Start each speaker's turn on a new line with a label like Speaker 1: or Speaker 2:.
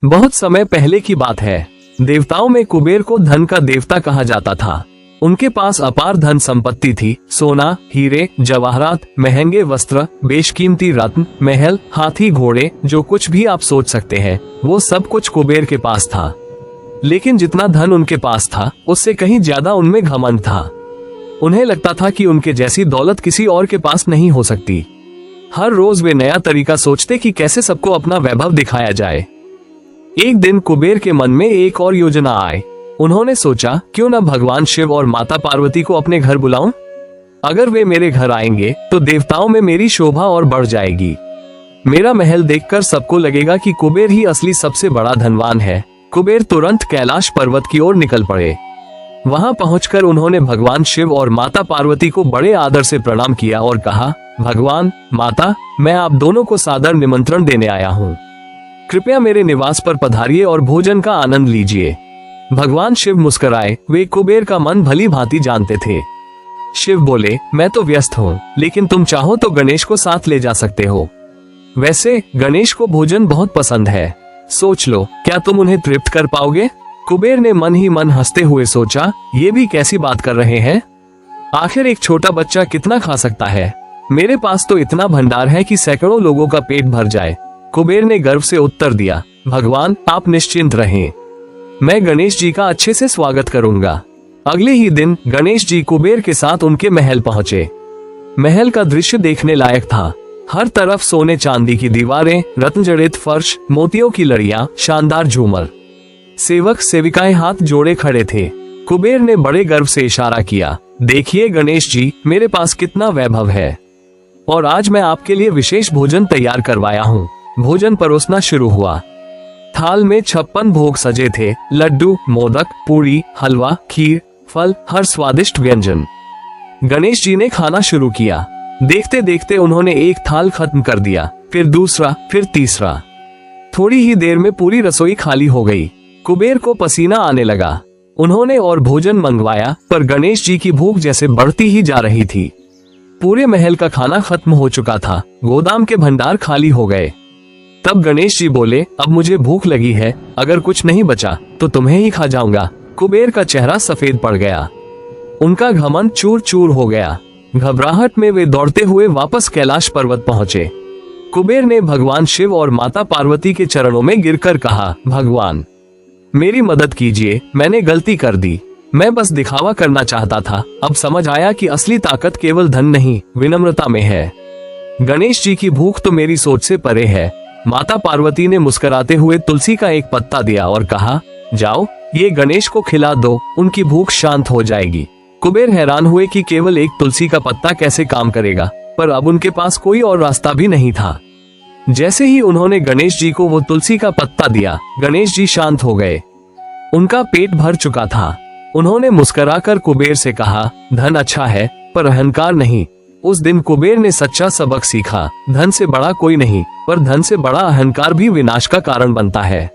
Speaker 1: बहुत समय पहले की बात है। देवताओं में कुबेर को धन का देवता कहा जाता था। उनके पास अपार धन संपत्ति थी। सोना, हीरे, जवाहरात, महंगे वस्त्र, बेशकीमती रत्न, महल, हाथी, घोड़े, जो कुछ भी आप सोच सकते हैं वो सब कुछ कुबेर के पास था। लेकिन जितना धन उनके पास था उससे कहीं ज्यादा उनमें घमंड था। उन्हें लगता था कि उनके जैसी दौलत किसी और के पास नहीं हो सकती। हर रोज वे नया तरीका सोचते कि कैसे सबको अपना वैभव दिखाया जाए। एक दिन कुबेर के मन में एक और योजना आई। उन्होंने सोचा, क्यों न भगवान शिव और माता पार्वती को अपने घर बुलाऊं? अगर वे मेरे घर आएंगे तो देवताओं में मेरी शोभा और बढ़ जाएगी। मेरा महल देखकर सबको लगेगा कि कुबेर ही असली सबसे बड़ा धनवान है। कुबेर तुरंत कैलाश पर्वत की ओर निकल पड़े। वहां पहुंचकर उन्होंने भगवान शिव और माता पार्वती को बड़े आदर से प्रणाम किया और कहा, भगवान, माता, मैं आप दोनों को सादर निमंत्रण देने आया हूँ। कृपया मेरे निवास पर पधारिए और भोजन का आनंद लीजिए। भगवान शिव मुस्कुराए। वे कुबेर का मन भली भांति जानते थे। शिव बोले, मैं तो व्यस्त हूँ, लेकिन तुम चाहो तो गणेश को साथ ले जा सकते हो। वैसे गणेश को भोजन बहुत पसंद है। सोच लो, क्या तुम उन्हें तृप्त कर पाओगे? कुबेर ने मन ही मन हंसते हुए सोचा, ये भी कैसी बात कर रहे हैं? आखिर एक छोटा बच्चा कितना खा सकता है? मेरे पास तो इतना भंडार है कि सैकड़ों लोगों का पेट भर जाए। कुबेर ने गर्व से उत्तर दिया, भगवान, आप निश्चिंत रहें, मैं गणेश जी का अच्छे से स्वागत करूंगा। अगले ही दिन गणेश जी कुबेर के साथ उनके महल पहुंचे। महल का दृश्य देखने लायक था। हर तरफ सोने चांदी की दीवारें, रत्नजड़ित फर्श, मोतियों की लड़ियां, शानदार झूमर। सेवक सेविकाएं हाथ जोड़े खड़े थे। कुबेर ने बड़े गर्व से इशारा किया, देखिए गणेश जी, मेरे पास कितना वैभव है और आज मैं आपके लिए विशेष भोजन तैयार करवाया हूँ। भोजन परोसना शुरू हुआ। थाल में 56 भोग सजे थे। लड्डू, मोदक, पूरी, हलवा, खीर, फल, हर स्वादिष्ट व्यंजन। गणेश जी ने खाना शुरू किया। देखते देखते उन्होंने एक थाल खत्म कर दिया, फिर दूसरा, फिर तीसरा। थोड़ी ही देर में पूरी रसोई खाली हो गई। कुबेर को पसीना आने लगा। उन्होंने और भोजन मंगवाया, पर गणेश जी की भूख जैसे बढ़ती ही जा रही थी। पूरे महल का खाना खत्म हो चुका था। गोदाम के भंडार खाली हो गए। तब गणेश जी बोले, अब मुझे भूख लगी है, अगर कुछ नहीं बचा तो तुम्हें ही खा जाऊंगा। कुबेर का चेहरा सफेद पड़ गया। उनका घमंड चूर चूर हो गया। घबराहट में वे दौड़ते हुए वापस कैलाश पर्वत पहुंचे। कुबेर ने भगवान शिव और माता पार्वती के चरणों में गिरकर कहा, भगवान, मेरी मदद कीजिए, मैंने गलती कर दी। मैं बस दिखावा करना चाहता था। अब समझ आया कि असली ताकत केवल धन नहीं, विनम्रता में है। गणेश जी की भूख तो मेरी सोच से परे है। माता पार्वती ने मुस्कुराते हुए तुलसी का एक पत्ता दिया और कहा, जाओ, ये गणेश को खिला दो, उनकी भूख शांत हो जाएगी। कुबेर हैरान हुए कि केवल एक तुलसी का पत्ता कैसे काम करेगा, पर अब उनके पास कोई और रास्ता भी नहीं था। जैसे ही उन्होंने गणेश जी को वो तुलसी का पत्ता दिया, गणेश जी शांत हो गए। उनका पेट भर चुका था। उन्होंने मुस्कुराकर कुबेर से कहा, धन अच्छा है पर अहंकार नहीं। उस दिन कुबेर ने सच्चा सबक सीखा, धन से बड़ा कोई नहीं, पर धन से बड़ा अहंकार भी विनाश का कारण बनता है।